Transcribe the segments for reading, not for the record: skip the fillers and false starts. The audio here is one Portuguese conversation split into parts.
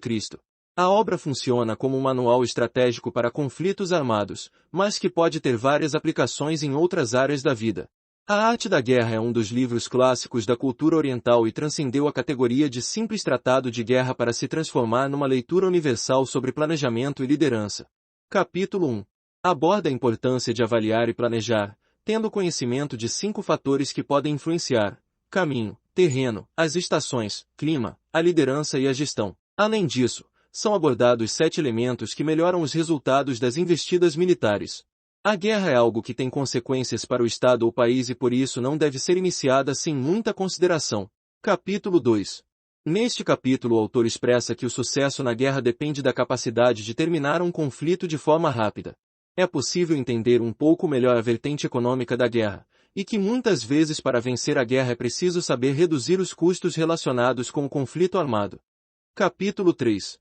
Cristo. A obra funciona como um manual estratégico para conflitos armados, mas que pode ter várias aplicações em outras áreas da vida. A Arte da Guerra é um dos livros clássicos da cultura oriental e transcendeu a categoria de simples tratado de guerra para se transformar numa leitura universal sobre planejamento e liderança. Capítulo 1. Aborda a importância de avaliar e planejar, tendo conhecimento de 5 fatores que podem influenciar: caminho, terreno, as estações, clima, a liderança e a gestão. Além disso, são abordados 7 elementos que melhoram os resultados das investidas militares. A guerra é algo que tem consequências para o Estado ou país e por isso não deve ser iniciada sem muita consideração. Capítulo 2. Neste capítulo o autor expressa que o sucesso na guerra depende da capacidade de terminar um conflito de forma rápida. É possível entender um pouco melhor a vertente econômica da guerra, e que muitas vezes para vencer a guerra é preciso saber reduzir os custos relacionados com o conflito armado. Capítulo 3.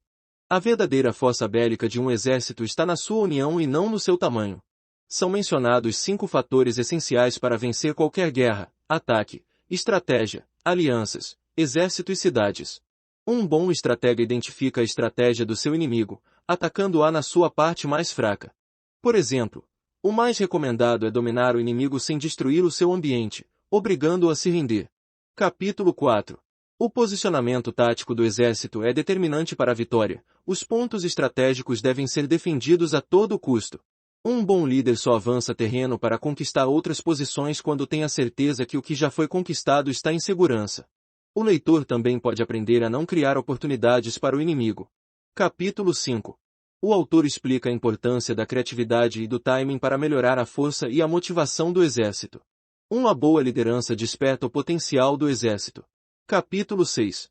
A verdadeira força bélica de um exército está na sua união e não no seu tamanho. São mencionados 5 fatores essenciais para vencer qualquer guerra: ataque, estratégia, alianças, exército e cidades. Um bom estratega identifica a estratégia do seu inimigo, atacando-a na sua parte mais fraca. Por exemplo, o mais recomendado é dominar o inimigo sem destruir o seu ambiente, obrigando-o a se render. Capítulo 4. O posicionamento tático do exército é determinante para a vitória. Os pontos estratégicos devem ser defendidos a todo custo. Um bom líder só avança terreno para conquistar outras posições quando tem a certeza que o que já foi conquistado está em segurança. O leitor também pode aprender a não criar oportunidades para o inimigo. Capítulo 5. O autor explica a importância da criatividade e do timing para melhorar a força e a motivação do exército. Uma boa liderança desperta o potencial do exército. Capítulo 6.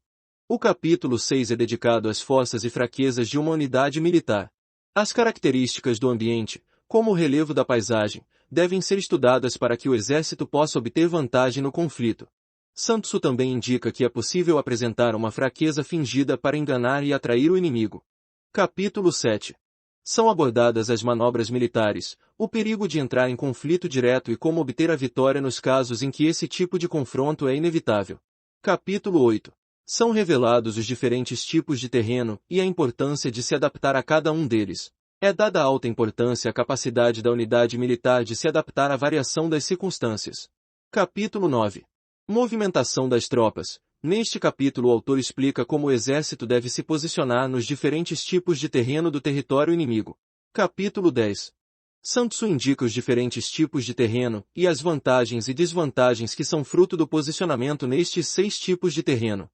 O capítulo 6 é dedicado às forças e fraquezas de uma unidade militar. As características do ambiente, como o relevo da paisagem, devem ser estudadas para que o exército possa obter vantagem no conflito. Sun Tzu também indica que é possível apresentar uma fraqueza fingida para enganar e atrair o inimigo. Capítulo 7. São abordadas as manobras militares, o perigo de entrar em conflito direto e como obter a vitória nos casos em que esse tipo de confronto é inevitável. Capítulo 8. São revelados os diferentes tipos de terreno e a importância de se adaptar a cada um deles. É dada alta importância à capacidade da unidade militar de se adaptar à variação das circunstâncias. Capítulo 9. Movimentação das tropas. Neste capítulo o autor explica como o exército deve se posicionar nos diferentes tipos de terreno do território inimigo. Capítulo 10. Sun Tzu indica os diferentes tipos de terreno e as vantagens e desvantagens que são fruto do posicionamento nestes 6 tipos de terreno.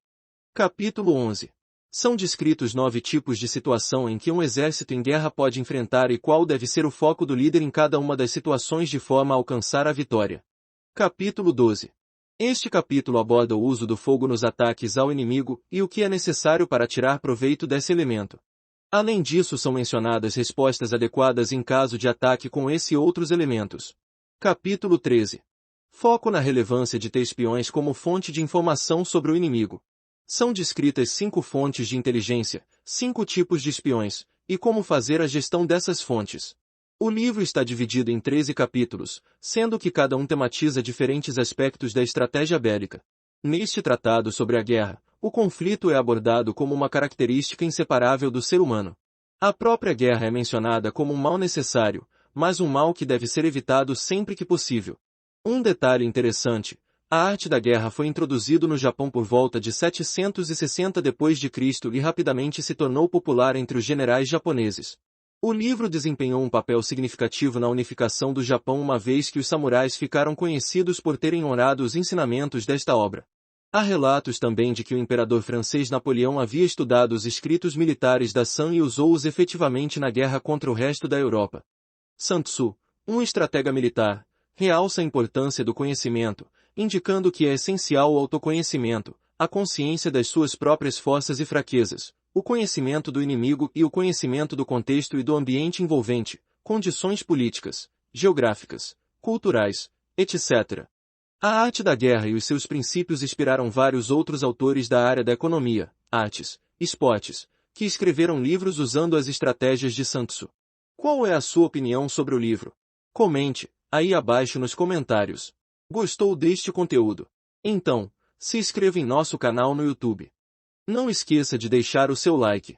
Capítulo 11. São descritos 9 tipos de situação em que um exército em guerra pode enfrentar e qual deve ser o foco do líder em cada uma das situações de forma a alcançar a vitória. Capítulo 12. Este capítulo aborda o uso do fogo nos ataques ao inimigo e o que é necessário para tirar proveito desse elemento. Além disso, são mencionadas respostas adequadas em caso de ataque com esse e outros elementos. Capítulo 13. Foco na relevância de ter espiões como fonte de informação sobre o inimigo. São descritas 5 fontes de inteligência, 5 tipos de espiões, e como fazer a gestão dessas fontes. O livro está dividido em 13 capítulos, sendo que cada um tematiza diferentes aspectos da estratégia bélica. Neste tratado sobre a guerra, o conflito é abordado como uma característica inseparável do ser humano. A própria guerra é mencionada como um mal necessário, mas um mal que deve ser evitado sempre que possível. Um detalhe interessante: a arte da guerra foi introduzido no Japão por volta de 760 d.C. e rapidamente se tornou popular entre os generais japoneses. O livro desempenhou um papel significativo na unificação do Japão uma vez que os samurais ficaram conhecidos por terem honrado os ensinamentos desta obra. Há relatos também de que o imperador francês Napoleão havia estudado os escritos militares da Sun e usou-os efetivamente na guerra contra o resto da Europa. Sun Tzu, um estratega militar, realça a importância do conhecimento, indicando que é essencial o autoconhecimento, a consciência das suas próprias forças e fraquezas, o conhecimento do inimigo e o conhecimento do contexto e do ambiente envolvente, condições políticas, geográficas, culturais, etc. A arte da guerra e os seus princípios inspiraram vários outros autores da área da economia, artes, esportes, que escreveram livros usando as estratégias de Sun Tzu. Qual é a sua opinião sobre o livro? Comente aí abaixo nos comentários. Gostou deste conteúdo? Então, se inscreva em nosso canal no YouTube. Não esqueça de deixar o seu like.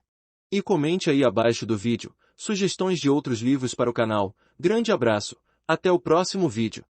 E comente aí abaixo do vídeo sugestões de outros livros para o canal. Grande abraço, até o próximo vídeo.